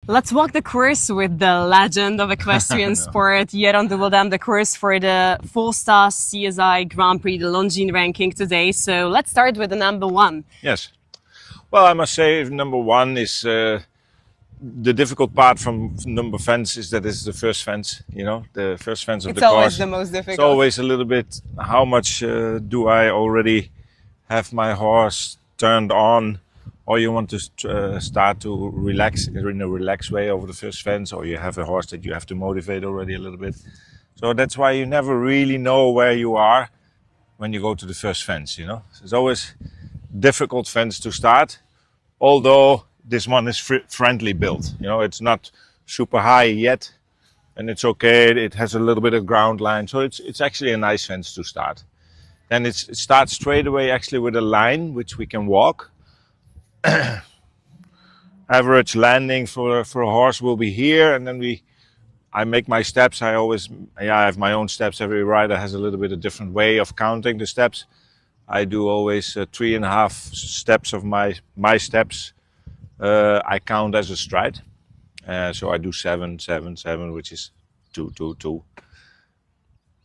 Let's walk the course with the legend of equestrian sport, Jeroen Dubbeldam, the course for the full-star CSI Grand Prix, the Longines ranking today. So let's start with the number one. Yes. Well, I must say number one is the difficult part from number fence is that it's the first fence, the first fence of the course. It's always the most difficult. It's always a little bit, how much do I already have my horse turned on, or you want to start to relax in a relaxed way over the first fence, or you have a horse that you have to motivate already a little bit. So that's why you never really know where you are when you go to the first fence, It's always difficult fence to start, although this one is friendly built. It's not super high yet, and it's okay. It has a little bit of ground line, so it's actually a nice fence to start. Then it starts straight away actually with a line which we can walk. Average landing for a horse will be here, and then I make my steps. I have my own steps. Every rider has a little bit of different way of counting the steps. I do always 3.5 steps of my steps. I count as a stride. So I do 7, 7, 7, which is 2, 2, 2.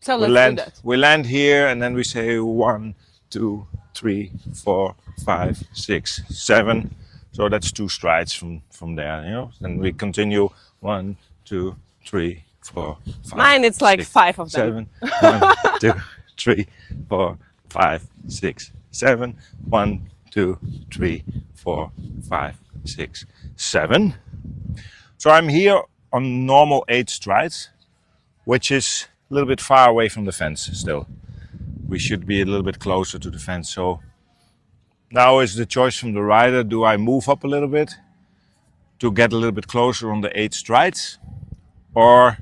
So let's do that. We land here, and then we say 1, 2, 3, 4, 5, 6, 7. So that's 2 strides from there, Then we continue 1, 2, 3, 4, 5. Mine, it's like 6, 5 of them. 7, 1, 2, 3, 4, 5, 6, 7. 1, 2, 3, 4, 5, 6, 7. So I'm here on normal 8 strides, which is a little bit far away from the fence still. We should be a little bit closer to the fence. So now is the choice from the rider. Do I move up a little bit to get a little bit closer on the 8 strides? Or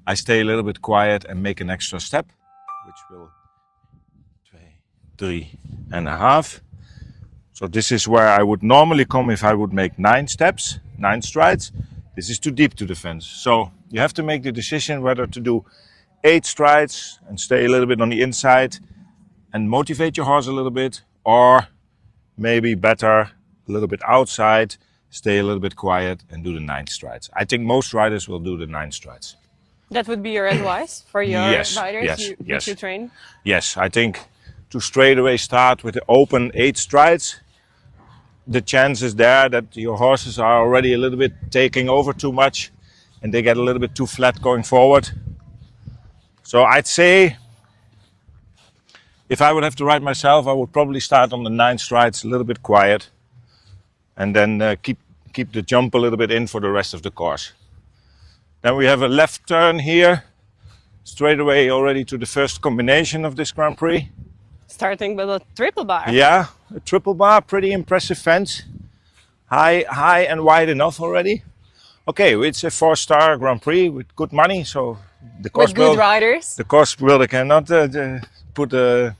I stay a little bit quiet and make an extra step, which will 3.5. So this is where I would normally come if I would make 9 steps, 9 strides. This is too deep to the fence. So you have to make the decision whether to do 8 strides and stay a little bit on the inside and motivate your horse a little bit, or maybe better a little bit outside, stay a little bit quiet and do the 9 strides. I think most riders will do the 9 strides. That would be your advice for your riders which you train? Yes, I think to straight away start with the open 8 strides, the chance is there that your horses are already a little bit taking over too much and they get a little bit too flat going forward. So I'd say if I would have to ride myself, I would probably start on the 9 strides a little bit quiet, and then keep the jump a little bit in for the rest of the course. Then we have a left turn here, straight away already to the first combination of this Grand Prix. Starting with a triple bar. Yeah, a triple bar, pretty impressive fence. High and wide enough already. Okay, it's a 4-star Grand Prix with good money, so the course with good riders. The course builder cannot put a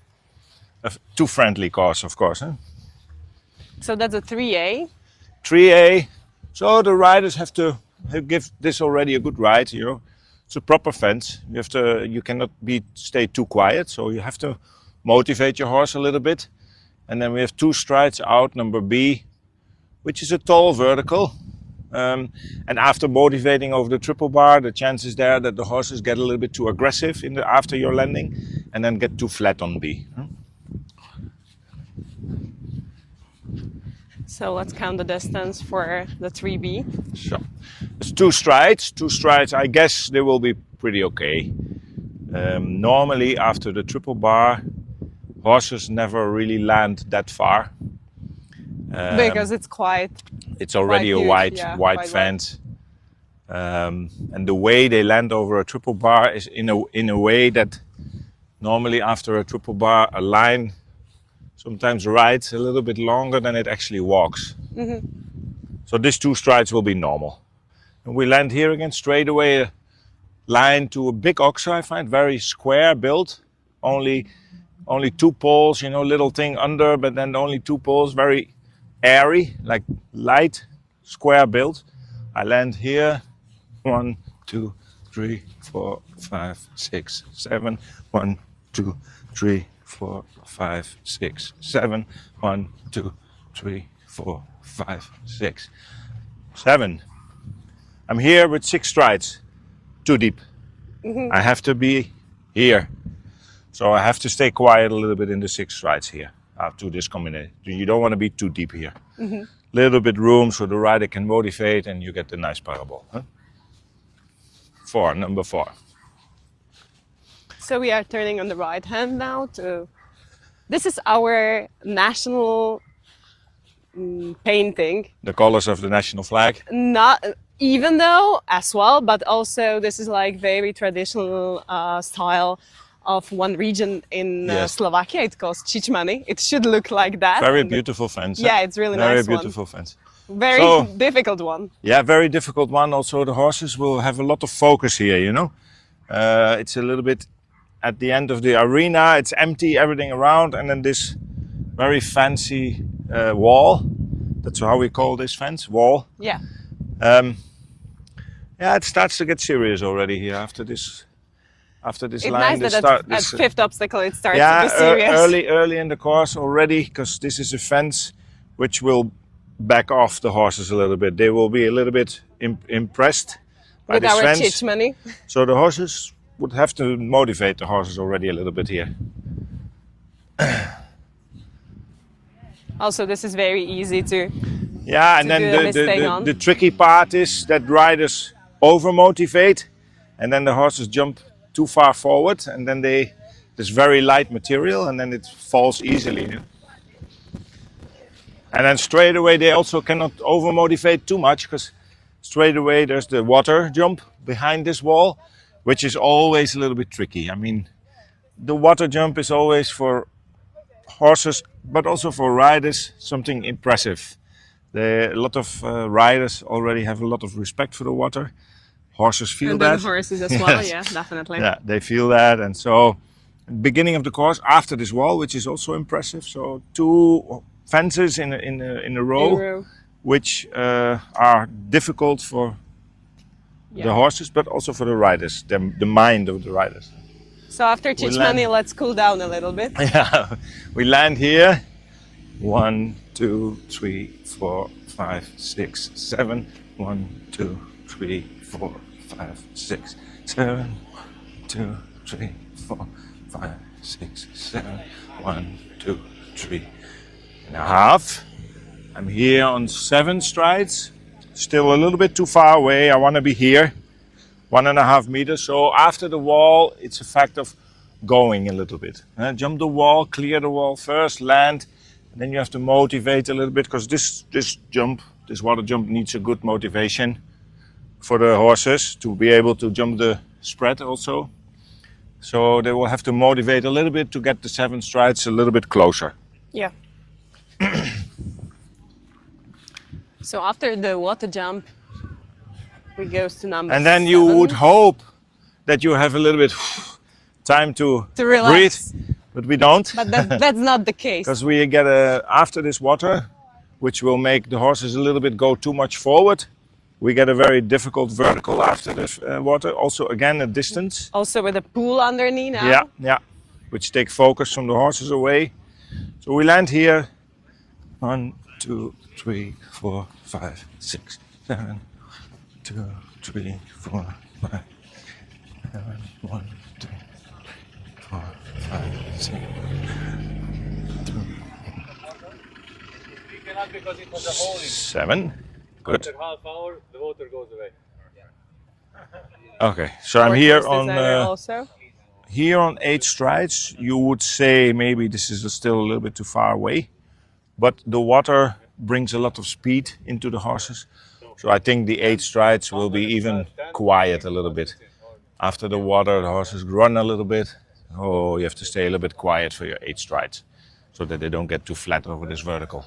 too friendly course, of course. Huh? So that's a 3A. 3A. So the riders have to give this already a good ride. It's a proper fence. You cannot stay too quiet. So you have to motivate your horse a little bit. And then we have 2 strides out, number B, which is a tall vertical. And after motivating over the triple bar, the chance is there that the horses get a little bit too aggressive after your landing and then get too flat on B. So let's count the distance for the 3B. So it's 2 strides. 2 strides, I guess they will be pretty okay. Normally after the triple bar, horses never really land that far. Because it's already a wide fence. And the way they land over a triple bar is in a way that normally after a triple bar, a line sometimes rides a little bit longer than it actually walks. Mm-hmm. So these 2 strides will be normal. And we land here again, straight away a line to a big oxer, I find, very square built. Only 2 poles, little thing under, but then only 2 poles, very airy, like light, square built. I land here, 1, 2, 3, 4, 5, 6, 7. 1, 2, 3, 4, 5, 6, 7. 1, 2, 3, 4, 5, 6, 7. I'm here with 6 strides, too deep. I have to be here. So I have to stay quiet a little bit in the 6 strides here after this combination. You don't want to be too deep here. Little bit room so the rider can motivate and you get the nice parabole. Huh? 4, number 4. So we are turning on the right hand now to... This is our national painting. The colors of the national flag. Not even though as well, but also this is like very traditional style of one region in Slovakia. It's called Chichmany. It should look like that. Very beautiful fence. Yeah, it's really nice. Very beautiful fence. Very difficult one. Yeah, very difficult one. Also, the horses will have a lot of focus here, you know. It's a little bit at the end of the arena. It's empty, everything around, and then this very fancy wall. That's how we call this fence, wall. Yeah. Yeah, it starts to get serious already here after this. After this it's line, nice that at 5th obstacle it starts to be serious. Early in the course already, because this is a fence which will back off the horses a little bit. They will be a little bit impressed by with this our fence. Chichmany. So the horses would have to motivate the horses already a little bit here. Also, this is very easy to. Yeah, and then the tricky part is that riders over motivate, and then the horses jump too far forward, and then this very light material, and then it falls easily. And then straight away they also cannot over motivate too much, because straight away there's the water jump behind this wall, which is always a little bit tricky. I mean, the water jump is always for horses, but also for riders, something impressive. A lot of riders already have a lot of respect for the water. Horses feel that. And horses as well, yeah, definitely. Yeah, they feel that. And so, beginning of the course, after this wall, which is also impressive. So 2 fences in a row, which are difficult for the horses, but also for the riders, the mind of the riders. So after Chichmany, let's cool down a little bit. Yeah, we land here. 1, 2, 3, 4, 5, 6, 7. 1, 2, 3, 4, 5, 6, 7. 1, 2, 3, 4, 5, 6, 7. 1, 2, 3 and a half. I'm here on 7 strides. Still a little bit too far away. I want to be here. 1.5 meters. So after the wall, it's a fact of going a little bit. Jump the wall, clear the wall first, land. And then you have to motivate a little bit, because this water jump needs a good motivation for the horses to be able to jump the spread also. So they will have to motivate a little bit to get the 7 strides a little bit closer. Yeah. So after the water jump, we go to number 7. And then you would hope that you have a little bit time to relax. Breathe, but we don't. But that's not the case. Because we get after this water, which will make the horses a little bit go too much forward, we get a very difficult vertical after this water. Also, again, a distance. Also with a pool underneath now. Yeah, which take focus from the horses away. So we land here. 1, 2, 3, 4, 5, 6, 7. 2, 3, 4, 5, 7. 1, 2, 4, 5, 6. 7. Good. After half hour, the water goes away. Okay, so I'm here on 8 strides. You would say maybe this is still a little bit too far away, but the water brings a lot of speed into the horses. So I think the 8 strides will be even quiet a little bit. After the water, the horses run a little bit. Oh, you have to stay a little bit quiet for your 8 strides, so that they don't get too flat over this vertical.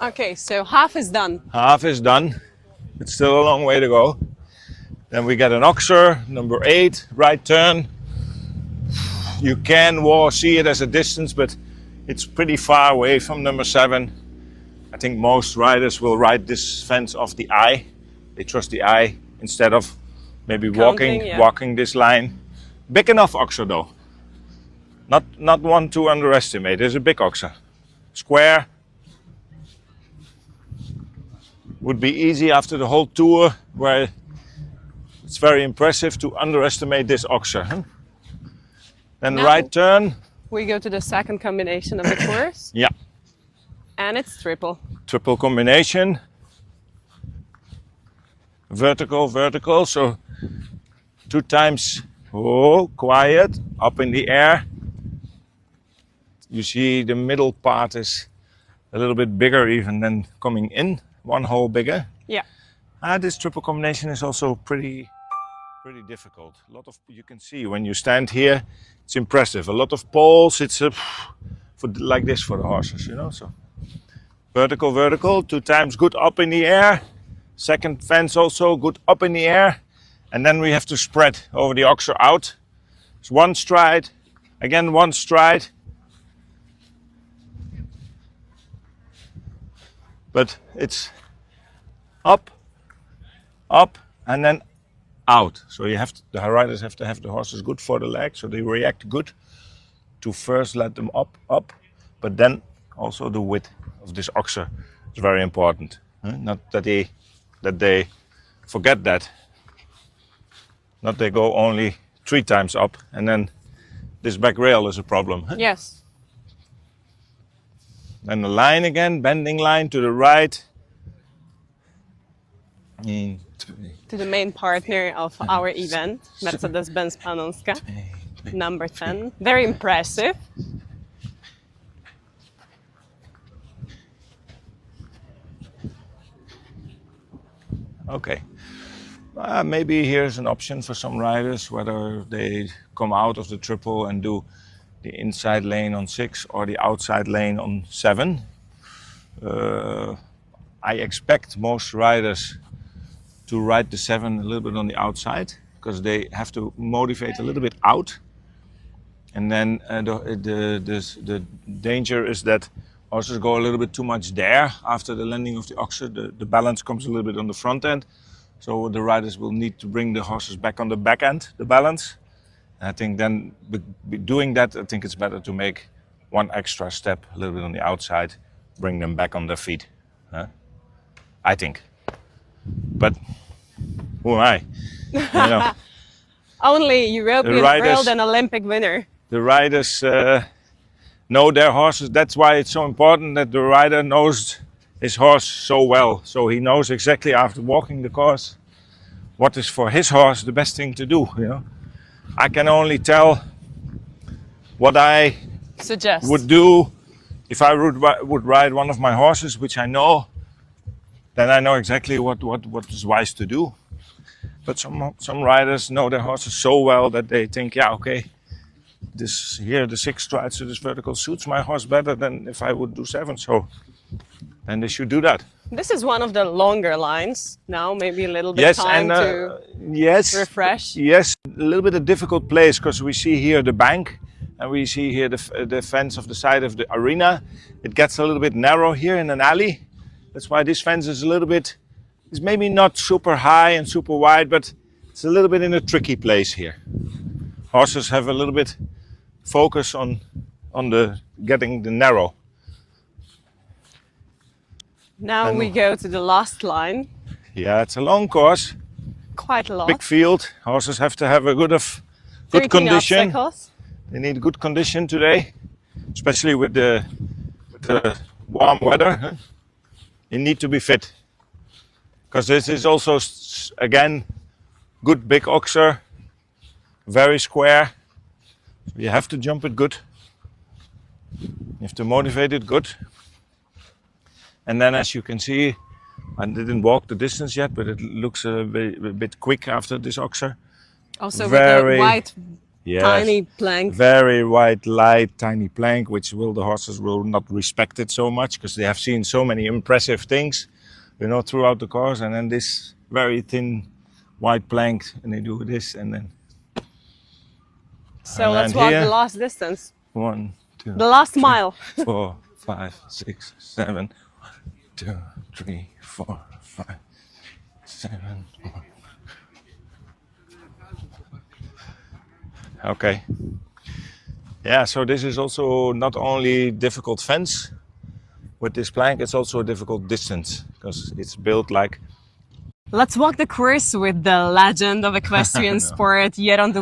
Okay, so half is done. Half is done. It's still a long way to go. Then we get an oxer, number 8, right turn. You can see it as a distance, but it's pretty far away from number 7. I think most riders will ride this fence off the eye. They trust the eye instead of maybe walking this line. Big enough oxer though. Not one to underestimate. There's a big oxer. Square. would be easy after the whole tour, where it's very impressive to underestimate this oxer. Huh? Then Now right turn. we go to the second combination of the course. Yeah. And it's triple. Triple combination. Vertical, vertical. So 2 times, oh, quiet, up in the air. You see the middle part is a little bit bigger even than coming in, 1 hole bigger. Yeah. This triple combination is also pretty difficult. A lot of, you can see when you stand here, it's impressive. A lot of poles, it's like this for the horses, you know. So vertical, vertical, 2 times good up in the air. Second fence also good up in the air. And then we have to spread over the oxer out. It's 1 stride, again 1 stride. But it's up, up, and then out. So you have to, the riders have to have the horses good for the leg, so they react good to first let them up, but then also the width of this oxer is very important. Not that they forget that. Not they go only 3 times up, and then this back rail is a problem. Yes. Then the line again, bending line to the right. To the main partner of our event, Mercedes-Benz Panonska, number 10. Very impressive. Okay. Maybe here's an option for some riders, whether they come out of the triple and do the inside lane on 6 or the outside lane on 7. I expect most riders to ride the 7 a little bit on the outside, because they have to motivate a little bit out. And then the danger is that horses go a little bit too much there after the landing of the oxer. The balance comes a little bit on the front end. So the riders will need to bring the horses back on the back end, the balance. I think then, doing that, I think it's better to make 1 extra step a little bit on the outside, bring them back on their feet. I think. But who am I? You know, Only European world and Olympic winner. The riders know their horses. That's why it's so important that the rider knows his horse so well. So he knows exactly after walking the course what is for his horse the best thing to do. You know, I can only tell what I would do if I would ride one of my horses, which I know. Then I know exactly what is wise to do. But some riders know their horses so well that they think, yeah, okay, this here, the 6 strides to this vertical suits my horse better than if I would do 7. So then they should do that. This is one of the longer lines now, maybe a little bit time to refresh. Yes, a little bit a difficult place, because we see here the bank and we see here the fence of the side of the arena. It gets a little bit narrow here in an alley. That's why this fence is a little bit, it's maybe not super high and super wide, but it's a little bit in a tricky place here. Horses have a little bit focus on the getting the narrow. Now we go to the last line. Yeah, it's a long course. Quite a lot. Big field. Horses have to have a good condition. Obstacles. They need good condition today, especially with the warm weather. You need to be fit, because this is also, again, good big oxer, very square. So you have to jump it good. You have to motivate it good. And then, as you can see, I didn't walk the distance yet, but it looks a bit quick after this oxer. Also very, with the white, yes, tiny plank. Very white, light, tiny plank, which the horses will not respect it so much, because they have seen so many impressive things, you know, throughout the course. And then this very thin white plank, and they do this, and then. So let's walk the last distance. 1, 2. The last mile. 4, 5, 6, 7. 1, 2, 3, 4, 5, 7. 1. Okay. Yeah, so this is also not only difficult fence with this plank, it's also a difficult distance, because it's built like. Let's walk the course with the legend of equestrian sport, Jeroen